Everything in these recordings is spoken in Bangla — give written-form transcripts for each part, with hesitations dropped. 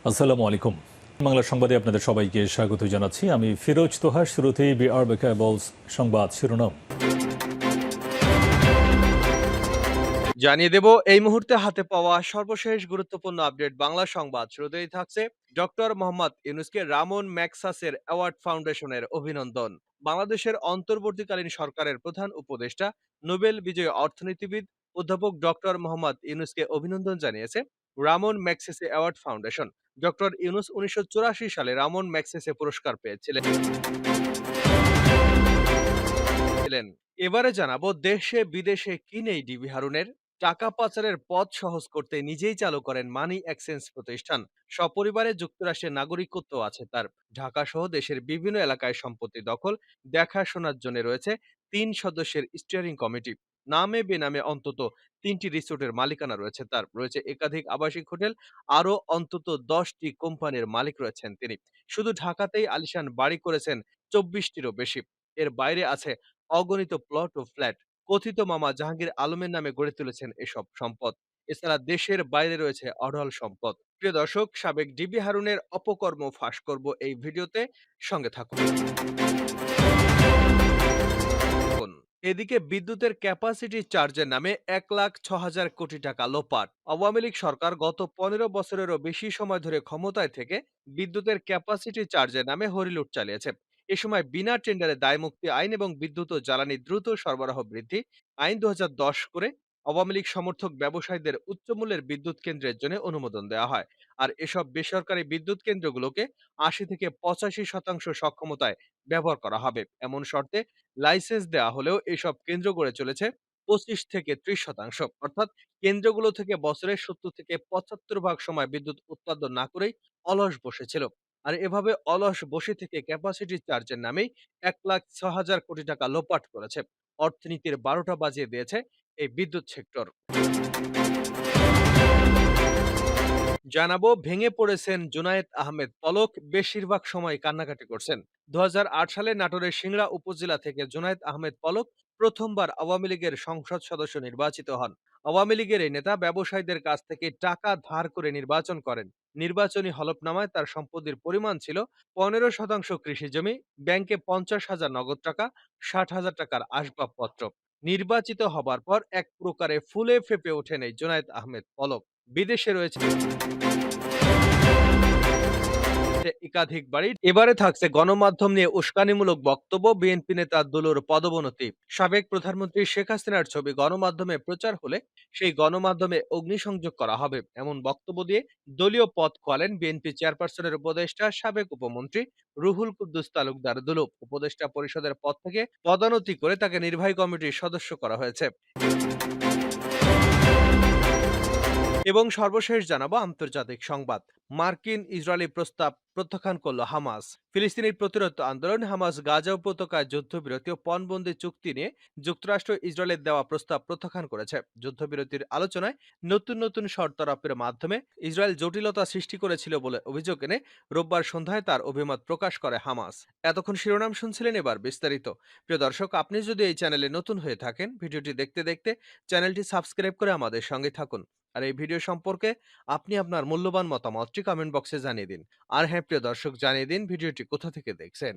আসসালামু আলাইকুম। বাংলা সংবাদে আপনাদের সবাইকে স্বাগত জানাচ্ছি। আমি ফিরোজ তোহা। শুরুতেই বিআরবি কেবলস সংবাদ শিরোনাম। জানিয়ে দেব এই মুহূর্তে হাতে পাওয়া সর্বশেষ গুরুত্বপূর্ণ আপডেট বাংলা সংবাদ। শুরুতেই থাকছে ডক্টর মোহাম্মদ ইউনূসকে রামন ম্যাগসাসের অ্যাওয়ার্ড ফাউন্ডেশনের অভিনন্দন। বাংলাদেশের অন্তর্বর্তীকালীন সরকারের প্রধান উপদেষ্টা নোবেল বিজয়ী অর্থনীতিবিদ অধ্যাপক ডক্টর মোহাম্মদ ইউনূসকে অভিনন্দন জানিয়েছে Ramon Magsaysay award foundation. Doctor Yunus 1984 সালে রামন ম্যাগসেসে পুরস্কার পেয়েছিলেন। এবারে জানাবো দেশে বিদেশে কি নেই ডিবি হারুনের। টাকা পাচারের পথ সহজ করতে নিজেই চালু করেন মানি এক্সচেঞ্জ প্রতিষ্ঠান। সপরিবারে যুক্তরাষ্ট্রের নাগরিকত্ব আছে তার। ঢাকা সহ দেশের বিভিন্ন এলাকায় সম্পত্তি দখল দেখাশোনার জন্য রয়েছে 3 সদস্যের স্টিয়ারিং কমিটি। নামে বেনামে অন্তত 3টি রিসোর্টের মালিকানা রয়েছে তার। রয়েছে একাধিক আবাসিক হোটেল, আরো অন্তত 10টি কোম্পানির মালিক রয়েছেন তিনি। শুধু ঢাকাতেই আলিশান বাড়ি করেছেন 24টিরও বেশি। এর বাইরে আছে অগণিত প্লট ও ফ্ল্যাট। কথিত মামা জাহাঙ্গীর আলমের নামে গড়ে তুলেছেন এসব সম্পদ। এছাড়া দেশের বাইরে রয়েছে অঢল সম্পদ। প্রিয় দর্শক, সাবেক ডিবি হারুনের অপকর্ম ফাঁস করব এই ভিডিওতে, সঙ্গে থাকুন। এদিকে বিদ্যুতের ক্যাপাসিটি চার্জের নামে 1,06,000 কোটি টাকা লোপাট। আওয়ামী লীগ সরকার গত 15 বছরেরও বেশি সময় ধরে ক্ষমতায় থেকে বিদ্যুতের ক্যাপাসিটি চার্জের নামে হরিলুট চালিয়েছে। এ সময় বিনা টেন্ডারে দায়মুক্তি আইন এবং বিদ্যুৎ ও জ্বালানি দ্রুত সরবরাহ বৃদ্ধি আইন 2010 করে আওয়ামী লীগ সমর্থক ব্যবসায়ীদের উচ্চমূল্যের বিদ্যুৎ কেন্দ্রের জন্য অনুমোদন দেওয়া হয়। আর এসব বেসরকারি বিদ্যুৎ কেন্দ্রগুলোকে 80 থেকে 85% সক্ষমতায় ব্যবহার করা হবে এমন শর্তে লাইসেন্স দেওয়া হলেও এসব কেন্দ্র গড়ে চলেছে 25 থেকে 30%। অর্থাৎ কেন্দ্রগুলো থেকে বছরে 70 থেকে 75% সময় বিদ্যুৎ উৎপাদন না করেই অলস বসেছিল। আর এভাবে অলস বসে থেকে ক্যাপাসিটি চার্জের নামেই 1,06,000 কোটি টাকা লোপাট করেছে। অর্থনীতির 12টা বাজিয়ে দিয়েছে এই বিদ্যুৎ সেক্টর। জানাবো ভেঙে পড়েছেন জুনায়েদ আহমেদ পলক, বেশিরভাগ সময় কান্নাকাটি করছেন। 2008 সালে নাটোরের সিংড়া উপজেলা থেকে জুনায়েদ আহমেদ পলক প্রথমবার আওয়ামী লীগের সংসদ সদস্য নির্বাচিত হন। আওয়ামী লীগের এই নেতা ব্যবসায়ীদের কাছ থেকে টাকা ধার করে নির্বাচন করেন। নির্বাচনী হলফনামায় তার সম্পত্তির পরিমাণ ছিল 15% কৃষি জমি, ব্যাংকে 50,000 নগদ টাকা, 60,000 টাকার আসবাবপত্র। নির্বাচিত হবার পর এক প্রকারে ফুলে ফেপে ওঠেন এই জুনায়েদ আহমেদ পলক। বিদেশে রয়েছে একাধিক বাড়ি। এবারে থাকছে গণমাধ্যম নিয়ে উস্কানিমূলক বক্তব্য, বিএনপি নেতা দুলুর পদোন্নতি। সাবেক প্রধানমন্ত্রী শেখ হাসিনার ছবি গণমাধ্যমে প্রচার হলে সেই গণমাধ্যমে অগ্নিসংযোগ করা হবে এমন বক্তব্য দিয়ে দলীয় পদ খোয়ালেন বিএনপি চেয়ারপারসনের উপদেষ্টা সাবেক উপমন্ত্রী রুহুল কুদ্দুস তালুকদার দুলু। উপদেষ্টা পরিষদের পদ থেকে পদোন্নতি করে তাকে নির্বাহী কমিটির সদস্য করা হয়েছে। এবং সর্বশেষ জানাবো আন্তর্জাতিক সংবাদ। মার্কিন ইসরায়েলি প্রস্তাব প্রত্যাখ্যান করল হামাস। ফিলিস্তিনি প্রতিরোধ আন্দোলন হামাস গাজা উপত্যকায় যুদ্ধবিরতি ও পণবন্দি চুক্তি নিয়ে যুক্তরাষ্ট্র ইসরায়েলের দেওয়া প্রস্তাব প্রত্যাখ্যান করেছে। যুদ্ধবিরতির আলোচনায় নতুন নতুন শর্ত আরোপের মাধ্যমে ইসরায়েল জটিলতা সৃষ্টি করেছিল বলে অভিযোগ এনে রোববার সন্ধ্যায় তার অভিমত প্রকাশ করে হামাস। এতক্ষণ শিরোনাম শুনছিলেন, এবার বিস্তারিত। প্রিয় দর্শক, আপনি যদি এই চ্যানেলে নতুন হয়ে থাকেন, ভিডিওটি দেখতে দেখতে চ্যানেলটি সাবস্ক্রাইব করে আমাদের সঙ্গে থাকুন। আর এই ভিডিও সম্পর্কে আপনি আপনার মূল্যবান মতামতটি কমেন্ট বক্সে জানিয়ে দিন। আর হ্যাঁ প্রিয় দর্শক, জানিয়ে দিন ভিডিওটি কোথা থেকে দেখছেন।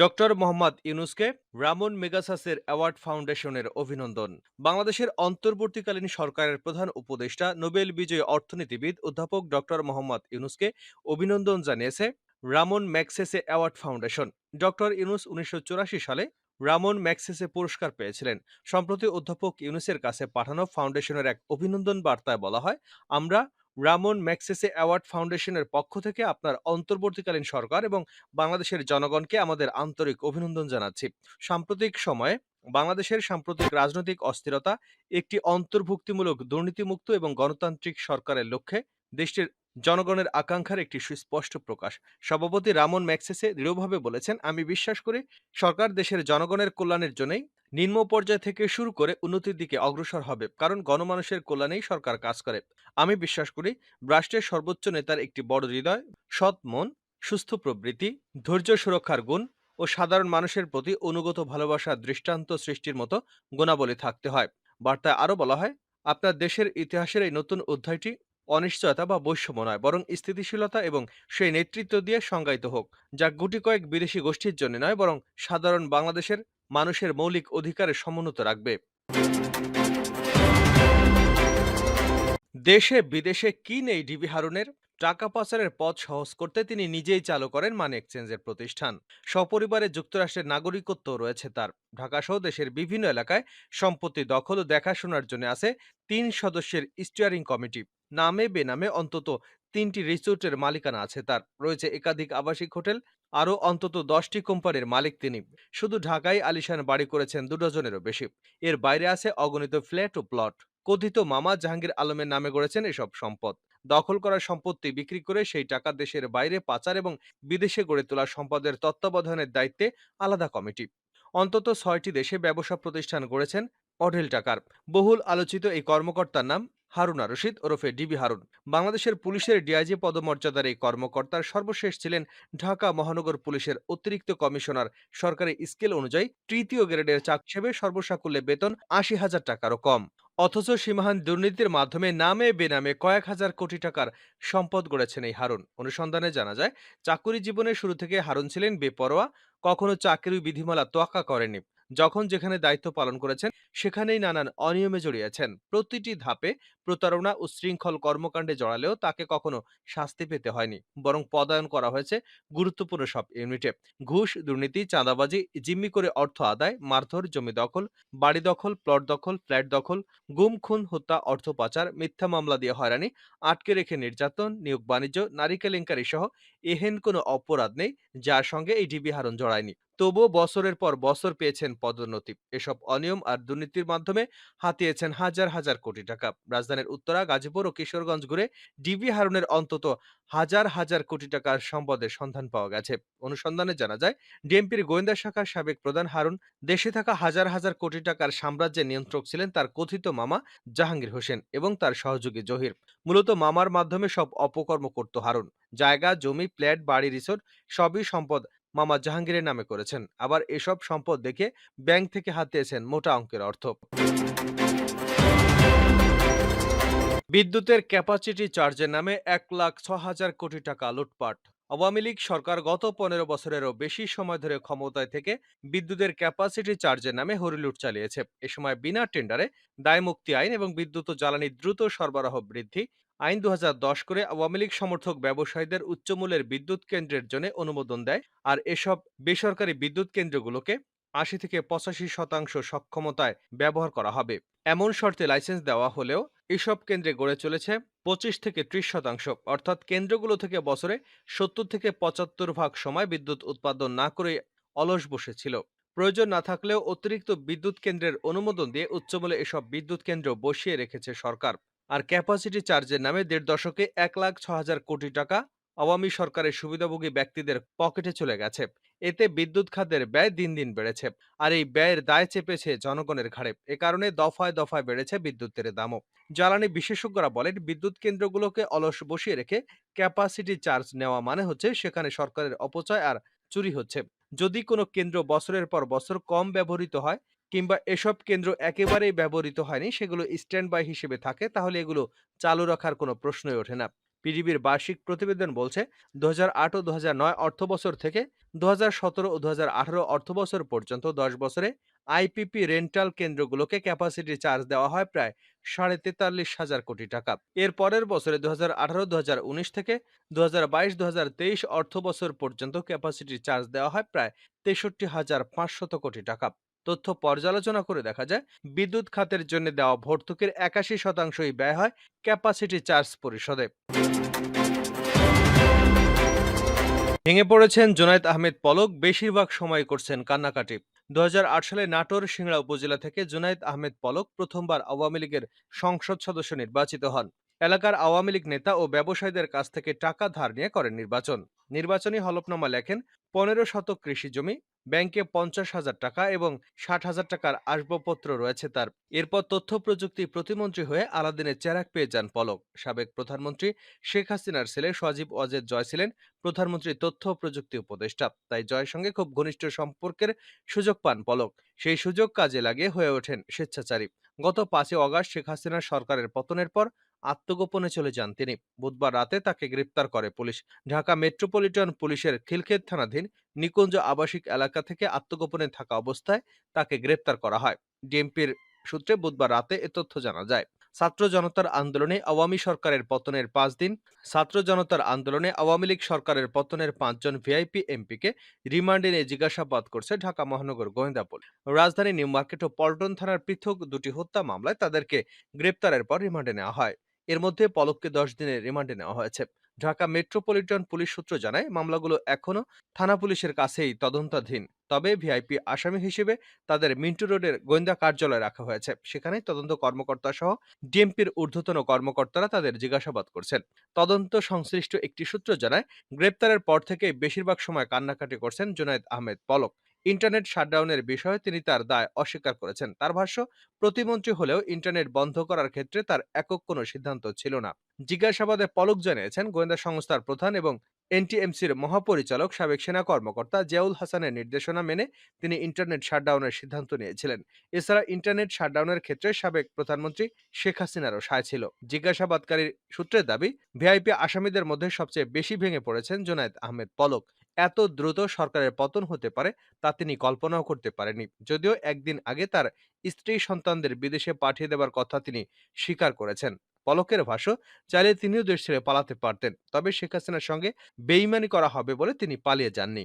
ডক্টর মোহাম্মদ ইউনূসকে রামন মেগাসাসের অ্যাওয়ার্ড ফাউন্ডেশনের অভিনন্দন। বাংলাদেশের অন্তর্বর্তীকালীন সরকারের প্রধান উপদেষ্টা নোবেল বিজয়ী অর্থনীতিবিদ অধ্যাপক ডক্টর মোহাম্মদ ইউনূসকে অভিনন্দন জানিয়েছে Ramon Magsaysay award foundation. Doctor Yunus 1984 সালে রামন ম্যাগসেসে পুরস্কার পেয়েছিলেন। সম্প্রতি অধ্যাপক ইউনূসের কাছে পাঠানো ফাউন্ডেশনের এক অভিনন্দন বার্তায় বলা হয়, আমরা রামন ম্যাগসেসে অ্যাওয়ার্ড ফাউন্ডেশনের পক্ষ থেকে আপনার অন্তর্বর্তীকালীন সরকার এবং বাংলাদেশের জনগণকে আমাদের আন্তরিক অভিনন্দন জানাচ্ছি। সাম্প্রতিক সময়ে বাংলাদেশের সাম্প্রতিক রাজনৈতিক অস্থিরতা একটি অন্তর্ভুক্তিমূলক দুর্নীতিমুক্ত এবং গণতান্ত্রিক সরকারের লক্ষ্যে দেশটির জনগণের আকাঙ্ক্ষার একটি সুস্পষ্ট প্রকাশ। সভাপতি রামন ম্যাগসেসে দৃঢ়ভাবে বলেছেন, আমি বিশ্বাস করি সরকার দেশের জনগণের কল্যাণের জন্যই নিম্ন পর্যায় থেকে শুরু করে উন্নতির দিকে অগ্রসর হবে, কারণ গণমানুষের কল্যাণেই সরকার কাজ করে। আমি বিশ্বাস করি রাষ্ট্রের সর্বোচ্চ নেতার একটি বড় হৃদয়, সৎ মন, সুস্থ প্রবৃত্তি, ধৈর্য সুরক্ষার গুণ ও সাধারণ মানুষের প্রতি অনুগত ভালোবাসার দৃষ্টান্ত সৃষ্টির মতো গুণাবলী থাকতে হয়। বার্তায় আরো বলা হয়, আপনার দেশের ইতিহাসের এই নতুন অধ্যায়টি অনিশ্চয়তা বা বৈষম্য নয়, বরং স্থিতিশীলতা এবং সেই নেতৃত্ব দিয়ে সংজ্ঞায়িত হোক, যা গুটি কয়েক বিদেশি গোষ্ঠীর জন্য নয়, বরং সাধারণ বাংলাদেশের মানুষের মৌলিক অধিকারের সমুন্নত রাখবে। দেশে বিদেশে কি নেই ডিবি হারুনের? টাকা পাচারের পথ সহজ করতে তিনি নিজেই চালু করেন মানি এক্সচেঞ্জের প্রতিষ্ঠান। সপরিবারে যুক্তরাষ্ট্রের নাগরিকত্ব রয়েছে তার। ঢাকা সহ দেশের বিভিন্ন এলাকায় সম্পত্তি দখল ও দেখাশোনার জন্য আছে 3 সদস্যের স্টিয়ারিং কমিটি। নামে বেনামে অন্তত 3টি রিসোর্টের মালিকানা আছে তার। রয়েছে একাধিক আবাসিক হোটেল। আরও অন্তত 10টি কোম্পানির মালিক তিনি। শুধু ঢাকায় আলিশান বাড়ি করেছেন 2 ডজনেরও বেশি। এর বাইরে আছে অগণিত ফ্ল্যাট ও প্লট। কথিত মামা জাহাঙ্গীর আলমের নামে গড়েছেন এসব সম্পদ। দখল করা সম্পত্তি বিক্রি করে সেই টাকা দেশের বাইরে পাচার এবং বিদেশে গড়ে তোলা সম্পদের তত্ত্বাবধানের দায়িত্বে আলাদা কমিটি। অন্তত 6টি দেশে ব্যবসা প্রতিষ্ঠান গড়েছেন অঢেল টাকার। বহুল আলোচিত এই কর্মকর্তার নাম হারুন আর রশিদ ওরফে ডিবি হারুন। বাংলাদেশের পুলিশের ডিআইজি পদমর্যাদার এই কর্মকর্তার সর্বশেষ ছিলেন ঢাকা মহানগর পুলিশের অতিরিক্ত কমিশনার। সরকারি স্কেল অনুযায়ী 3য় গ্রেডের চাকরি হিসেবে সর্বসাকুল্যে বেতন ৮০,০০০ টাকারও কম। অথচ সীমাহীন দুর্নীতির মাধ্যমে নামে বেনামে কয়েক হাজার কোটি টাকার সম্পদ গড়েছেন এই হারুন। অনুসন্ধানে জানা যায়, চাকুরি জীবনের শুরু থেকে হারুন ছিলেন বেপরোয়া, কখনো চাকরির বিধিমালা তোয়াক্কা করেনি। যখন যেখানে দায়িত্ব পালন করেছেন সেখানেই নানান অনিয়মে জড়িয়েছেন। প্রতিটি ধাপে প্রতারণা ও শৃঙ্খল কর্মকাণ্ডে জড়ালেও তাকে কখনো শাস্তি পেতে হয়নি, বরং পদায়ন করা হয়েছে গুরুত্বপূর্ণ সব ইউনিটে। ঘুষ, দুর্নীতি, চাঁদাবাজি, জিম্মি করে অর্থ আদায়, মারধর, জমি দখল, বাড়ি দখল, প্লট দখল, ফ্ল্যাট দখল, গুম, খুন, হত্যা, অর্থ পাচার, মিথ্যা মামলা দিয়ে হয়রানি, আটকে রেখে নির্যাতন, নিয়োগ বাণিজ্য, নারী কেলেঙ্কারি সহ এহেন কোনো অপরাধ নেই যার সঙ্গে এই ডিবি হারুন জড়ায়নি। তবুও বছরের পর বছর পেয়েছেন পদোন্নতি। এসব অনিয়ম আর দুর্নীতির মাধ্যমে হাতিয়েছেন হাজার হাজার কোটি টাকা। রাজধানীর উত্তরা, গাজীপুর ও কিশোরগঞ্জ ঘুরে ডিবি হারুনের অন্তত হাজার হাজার কোটি টাকার সম্পদের সন্ধান পাওয়া গেছে। অনুসন্ধানে জানা যায়, ডিএমপির গোয়েন্দা শাখার সাবেক প্রধান হারুন দেশে থাকা হাজার হাজার কোটি টাকার সাম্রাজ্যের নিয়ন্ত্রক ছিলেন তার কথিত মামা জাহাঙ্গীর হোসেন এবং তার সহযোগী জহির। মূলত মামার মাধ্যমে সব অপকর্ম করত হারুন। জায়গা, জমি, ফ্ল্যাট, বাড়ি, রিসোর্ট সবই সম্পদ মামা জাহাঙ্গীরের নামে করেছেন। আবার এসব সম্পদ দেখে ব্যাংক থেকে হাতিয়েছেন মোটা অঙ্কের অর্থ। বিদ্যুতের ক্যাপাসিটি চার্জের নামে ১,০৬,০০০ কোটি টাকা লুটপাট। আওয়ামী লীগ সরকার গত ১৫ বছরেরও বেশি সময় ধরে ক্ষমতায় থেকে বিদ্যুতের ক্যাপাসিটি চার্জের নামে হরিলুট চালিয়েছে। এ সময় বিনা টেন্ডারে দায়মুক্তি আইন এবং বিদ্যুৎ ও জ্বালানি দ্রুত সরবরাহ বৃদ্ধি আইন ২০১০ করে আওয়ামী লীগ সমর্থক ব্যবসায়ীদের উচ্চমূল্যের বিদ্যুৎ কেন্দ্রের জন্য অনুমোদন দেয়। আর এসব বেসরকারি বিদ্যুৎ কেন্দ্রগুলোকে ৮০ থেকে ৮৫% সক্ষমতায় ব্যবহার করা হবে এমন শর্তে লাইসেন্স দেওয়া হলেও এসব কেন্দ্রে গড়ে চলেছে ২৫ থেকে ৩০%। অর্থাৎ কেন্দ্রগুলো থেকে বছরে ৭০ থেকে ৭৫% সময় বিদ্যুৎ উৎপাদন না করে অলস বসেছিল। প্রয়োজন না থাকলেও অতিরিক্ত বিদ্যুৎ কেন্দ্রের অনুমোদন দিয়ে উচ্চমূল্যে এসব বিদ্যুৎ কেন্দ্র বসিয়ে রেখেছে সরকার। আর ক্যাপাসিটি চার্জের নামে ১.৫ দশকে ১,০৬,০০০ কোটি টাকা আওয়ামী সরকারের সুবিধাভোগী ব্যক্তিদের পকেটে চলে গেছে। এতে বিদ্যুৎ খাতের ব্যয় দিন দিন বেড়েছে। আর এই ব্যয়ের দায় চেপেছে জনগণের ঘাড়ে। এ কারণে দফায় দফায় বেড়েছে বিদ্যুতের দামও। জ্বালানি বিশেষজ্ঞরা বলেন, বিদ্যুৎ কেন্দ্রগুলোকে অলস বসিয়ে রেখে ক্যাপাসিটি চার্জ নেওয়া মানে হচ্ছে সেখানে সরকারের অপচয় আর চুরি হচ্ছে। যদি কোনো কেন্দ্র বছরের পর বছর কম ব্যবহৃত হয় কিংবা এসব কেন্দ্র একেবারেই ব্যবহৃত হয়নি, সেগুলো স্ট্যান্ড বাই হিসেবে থাকে, তাহলে এগুলো চালু রাখার কোনো প্রশ্নই ওঠে না। পিডিবির বার্ষিক প্রতিবেদন বলছে, ২০০৮ ও ২০০৯ অর্থবছর থেকে ২০১৭ ও ২০১৮ অর্থবছর পর্যন্ত ১০ বছরে আইপিপি রেন্টাল কেন্দ্রগুলোকে ক্যাপাসিটি চার্জ দেওয়া হয় প্রায় ৪৩,৫০০ কোটি টাকা। এর পরের বছরে ২০১৮-২০১৯ থেকে ২০২২-২০২৩ অর্থবছর পর্যন্ত ক্যাপাসিটি চার্জ দেওয়া হয় প্রায় ৬৩,৫০০ কোটি টাকা। তথ্য পর্যালোচনা করে দেখা যায়, বিদ্যুৎ খাতের জন্য দেওয়া ভর্তুকির ৮১%ই ব্যয় হয় ক্যাপাসিটি চার্জ পরিশোধে। ভেঙে পড়েছেন জুনায়েদ আহমেদ পলক, বেশিরভাগ সময় করছেন কান্নাকাটি। ২০০৮ সালে নাটোর সিংড়া উপজেলা থেকে জুনায়েদ আহমেদ পলক প্রথমবার আওয়ামী লীগের সংসদ সদস্য নির্বাচিত হন। এলাকার আওয়ামী লীগ নেতা ও ব্যবসায়ীদের কাছ থেকে টাকা ধার নিয়ে করেন নির্বাচনী হলফনামা লেখেন ১৫ শতক কৃষি জমি, ব্যাংকে 50,000 টাকা এবং 60,000 টাকার আসবাবপত্র রয়েছে তার। এরপর তথ্য প্রযুক্তি প্রতিমন্ত্রী হয়ে আলাদিনের চেরাগ পেয়ে যান পলক। সাবেক প্রধানমন্ত্রী শেখ হাসিনার ছেলে সজীব ওয়াজেদ জয় ছিলেন প্রধানমন্ত্রীর তথ্য প্রযুক্তি উপদেষ্টা, তাই জয়ের সঙ্গে খুব ঘনিষ্ঠ সম্পর্কের সুযোগ পান পলক। সেই সুযোগ কাজে লাগিয়ে হয়ে ওঠেন স্বেচ্ছাচারী। গত 5ই অগাস্ট শেখ হাসিনার সরকারের পতনের পর আত্মগোপনে চলে যান তিনি। বুধবার রাতে তাকে গ্রেপ্তার করে পুলিশ। ঢাকা মেট্রোপলিটন পুলিশের খিলক্ষেত থানাধীন নিকুঞ্জ আবাসিক এলাকা থেকে আত্মগোপনে থাকা অবস্থায় তাকে গ্রেপ্তার করা হয়। ডিএমপির সূত্রে বুধবার রাতে এ তথ্য জানা যায়। ছাত্র জনতার আন্দোলনে আওয়ামী সরকারের পতনের 5 দিন ছাত্র জনতার আন্দোলনে আওয়ামী লীগ সরকারের পতনের 5 জন ভিআইপি এমপিকে রিমান্ডে নিয়ে জিজ্ঞাসাবাদ করছে ঢাকা মহানগর গোয়েন্দা পুলিশ। রাজধানী নিউ মার্কেট ও পল্টন থানার পৃথক দুটি হত্যা মামলায় তাদেরকে গ্রেপ্তারের পর রিমান্ডে নেওয়া হয়। এর মধ্যে পলককে 10 দিনের রিমান্ডে নেওয়া হয়েছে। ঢাকা মেট্রোপলিটন পুলিশ সূত্র জানায়, মামলাগুলো এখনো থানা পুলিশের কাছেই তদন্তাধীন। তবে ভিআইপি আসামি হিসেবে তাদের মিন্টু রোডের গোয়েন্দা কার্যালয়ে রাখা হয়েছে। সেখানে তদন্ত কর্মকর্তা সহ ডিএমপির ঊর্ধ্বতন কর্মকর্তারা তাদের জিজ্ঞাসাবাদ করছেন। তদন্ত সংশ্লিষ্ট একটি সূত্র জানায়, গ্রেপ্তারের পর থেকে বেশিরভাগ সময় কান্নাকাটি করছেন জুনায়েদ আহমেদ পলক। ইন্টারনেট শাটডাউনের বিষয়ে তিনি তার দায় অস্বীকার করেছেন। তার ভাষ্য, প্রতিমন্ত্রী হলেও ইন্টারনেট বন্ধ করার ক্ষেত্রে তার একক কোনো সিদ্ধান্ত ছিল না। জিজ্ঞাসাবাদে পলক জানিয়েছেন, গোয়েন্দা সংস্থার প্রধান এবং এনটিএমসির মহাপরিচালক সাবেক সেনা কর্মকর্তা জিয়াউল হাসানের নির্দেশনা মেনে তিনি ইন্টারনেট শাটডাউনের সিদ্ধান্ত নিয়েছিলেন। এছাড়া ইন্টারনেট শাটডাউনের ক্ষেত্রে সাবেক প্রধানমন্ত্রী শেখ হাসিনারও সায় ছিল। জিজ্ঞাসাবাদকারীর সূত্রের দাবি, ভিআইপি আসামিদের মধ্যে সবচেয়ে বেশি ভেঙে পড়েছেন জুনায়েদ আহমেদ পলক। এত দ্রুত সরকারের পতন হতে পারে তা তিনি কল্পনাও করতে পারেননি। যদিও একদিন আগে তার স্ত্রী সন্তানদের বিদেশে পাঠিয়ে দেবার কথা তিনি স্বীকার করেছেন। পলকের ভাষ্য, চাইলে তিনিও দেশ ছেড়ে পালাতে পারতেন, তবে শেখ হাসিনার সঙ্গে বেইমানি করা হবে বলে তিনি পালিয়ে যাননি।